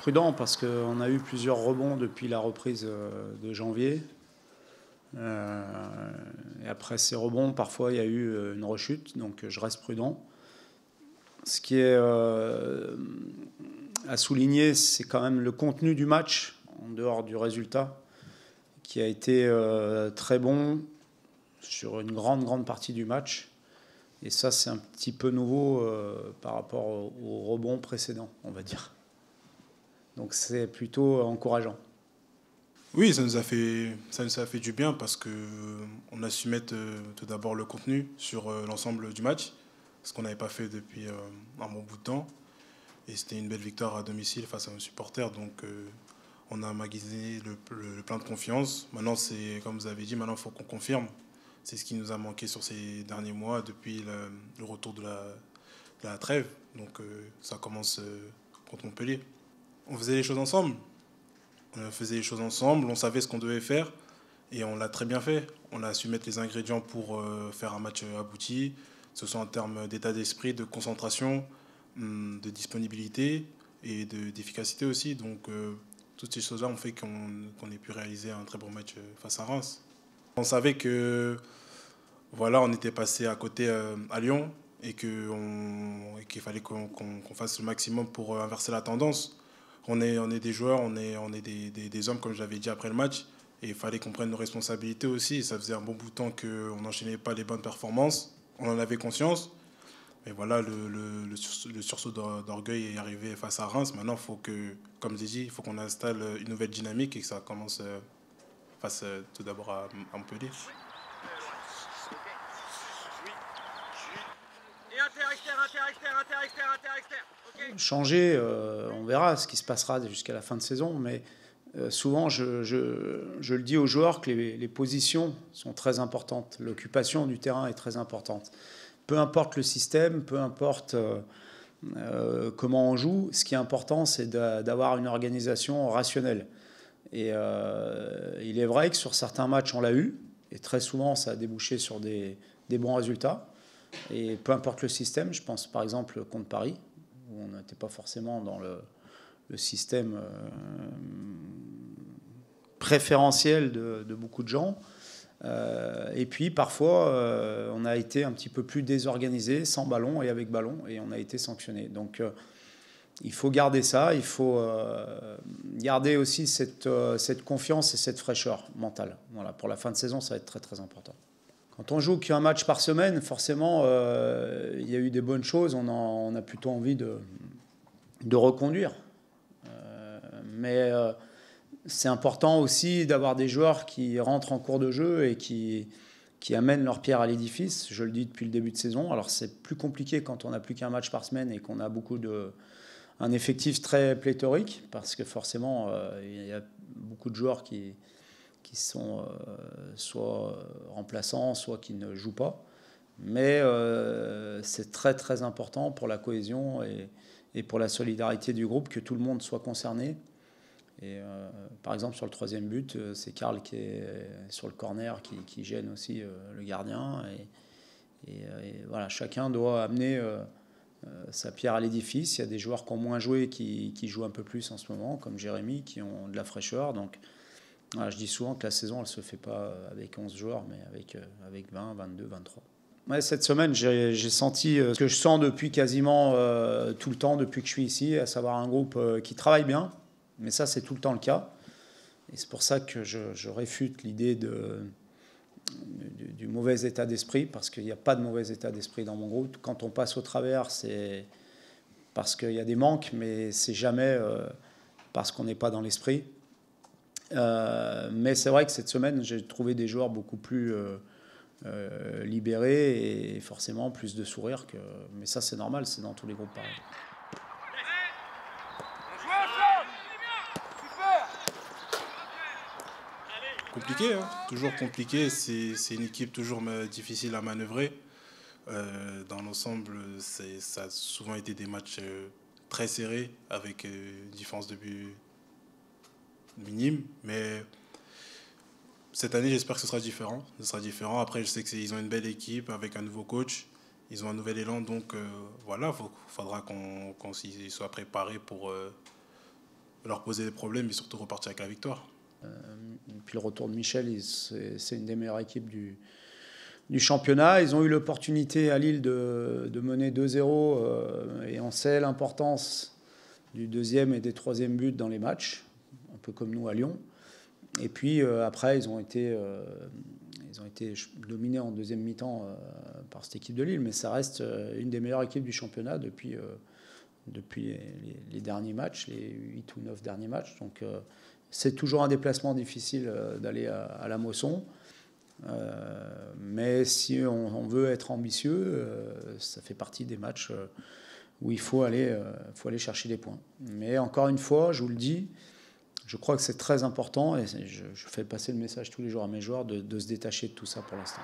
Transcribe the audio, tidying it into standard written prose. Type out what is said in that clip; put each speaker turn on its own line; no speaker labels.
Prudent parce qu'on a eu plusieurs rebonds depuis la reprise de janvier. Et après ces rebonds, parfois il y a eu une rechute, donc je reste prudent. Ce qui est à souligner, c'est quand même le contenu du match, en dehors du résultat, qui a été très bon sur une grande partie du match. Et ça, c'est un petit peu nouveau par rapport au rebond précédent, on va dire. Donc c'est plutôt encourageant.
Oui, ça nous a fait du bien parce que on a su mettre tout d'abord le contenu sur l'ensemble du match, ce qu'on n'avait pas fait depuis un bon bout de temps. Et c'était une belle victoire à domicile face à nos supporters. Donc on a magasiné le plein de confiance. Maintenant, c'est comme vous avez dit, maintenant il faut qu'on confirme. C'est ce qui nous a manqué sur ces derniers mois depuis le retour de la trêve. Donc ça commence contre Montpellier. On faisait les choses ensemble. On faisait les choses ensemble, on savait ce qu'on devait faire et on l'a très bien fait. On a su mettre les ingrédients pour faire un match abouti, que ce soit en termes d'état d'esprit, de concentration, de disponibilité et d'efficacité aussi. Donc toutes ces choses-là ont fait qu'on ait pu réaliser un très bon match face à Reims. On savait que voilà, on était passé à côté à Lyon et qu'il fallait qu'on fasse le maximum pour inverser la tendance. On est des joueurs, on est des hommes, comme je l'avais dit après le match. Et il fallait qu'on prenne nos responsabilités aussi. Et ça faisait un bon bout de temps qu'on n'enchaînait pas les bonnes performances. On en avait conscience. Et voilà, le sursaut d'orgueil est arrivé face à Reims. Maintenant, il faut que, comme j'ai dit, il faut qu'on installe une nouvelle dynamique et que ça commence face tout d'abord à Montpellier.
Changer, on verra ce qui se passera jusqu'à la fin de saison, mais souvent je le dis aux joueurs que les positions sont très importantes, l'occupation du terrain est très importante. Peu importe le système, peu importe comment on joue, ce qui est important, c'est d'avoir une organisation rationnelle. Et il est vrai que sur certains matchs, on l'a eu, et très souvent, ça a débouché sur des bons résultats. Et peu importe le système, je pense par exemple contre Paris, où on n'était pas forcément dans le système préférentiel de beaucoup de gens. Et puis parfois, on a été un petit peu plus désorganisé, sans ballon et avec ballon, et on a été sanctionné. Donc il faut garder ça, il faut garder aussi cette confiance et cette fraîcheur mentale. Voilà, pour la fin de saison, ça va être très très important. Quand on joue qu'un match par semaine, forcément, il y a eu des bonnes choses. On a plutôt envie de reconduire. Mais c'est important aussi d'avoir des joueurs qui rentrent en cours de jeu et qui amènent leur pierre à l'édifice. Je le dis depuis le début de saison. Alors c'est plus compliqué quand on n'a plus qu'un match par semaine et qu'on a un effectif très pléthorique, parce que forcément, il y a beaucoup de joueurs qui sont soit remplaçants, soit qui ne jouent pas. Mais c'est très très important pour la cohésion et pour la solidarité du groupe que tout le monde soit concerné. Et par exemple, sur le troisième but, c'est Karl qui est sur le corner qui gêne aussi le gardien. Et voilà, chacun doit amener sa pierre à l'édifice. Il y a des joueurs qui ont moins joué qui jouent un peu plus en ce moment, comme Jérémy, qui ont de la fraîcheur. Donc voilà, je dis souvent que la saison, elle ne se fait pas avec 11 joueurs, mais avec 20, 22, 23. Ouais, cette semaine, j'ai senti ce que je sens depuis quasiment tout le temps, depuis que je suis ici, à savoir un groupe qui travaille bien. Mais ça, c'est tout le temps le cas. Et c'est pour ça que je réfute l'idée du mauvais état d'esprit, parce qu'il n'y a pas de mauvais état d'esprit dans mon groupe. Quand on passe au travers, c'est parce qu'il y a des manques, mais c'est jamais parce qu'on n'est pas dans l'esprit. Mais c'est vrai que cette semaine, j'ai trouvé des joueurs beaucoup plus libérés et forcément plus de sourire. Mais ça, c'est normal, c'est dans tous les groupes pareil.
Compliqué, hein, toujours compliqué. C'est une équipe toujours difficile à manœuvrer. Dans l'ensemble, ça a souvent été des matchs très serrés avec une différence de but minime. Mais cette année, j'espère que ce sera différent. Ce sera différent. Après, je sais qu'ils ont une belle équipe avec un nouveau coach. Ils ont un nouvel élan. Donc voilà, faudra qu'on s'y soit préparé leur poser des problèmes et surtout repartir avec la victoire.
Puis le retour de Michel, c'est une des meilleures équipes du championnat. Ils ont eu l'opportunité à Lille de mener 2-0 et on sait l'importance du deuxième et des troisième buts dans les matchs, un peu comme nous à Lyon. Et puis après, ils ont été dominés en deuxième mi-temps par cette équipe de Lille, mais ça reste une des meilleures équipes du championnat depuis les derniers matchs, les 8 ou 9 derniers matchs. Donc c'est toujours un déplacement difficile d'aller à la Mosson. Mais si on veut être ambitieux, ça fait partie des matchs où il faut aller chercher des points. Mais encore une fois, je vous le dis, je crois que c'est très important et je fais passer le message tous les jours à mes joueurs de se détacher de tout ça pour l'instant.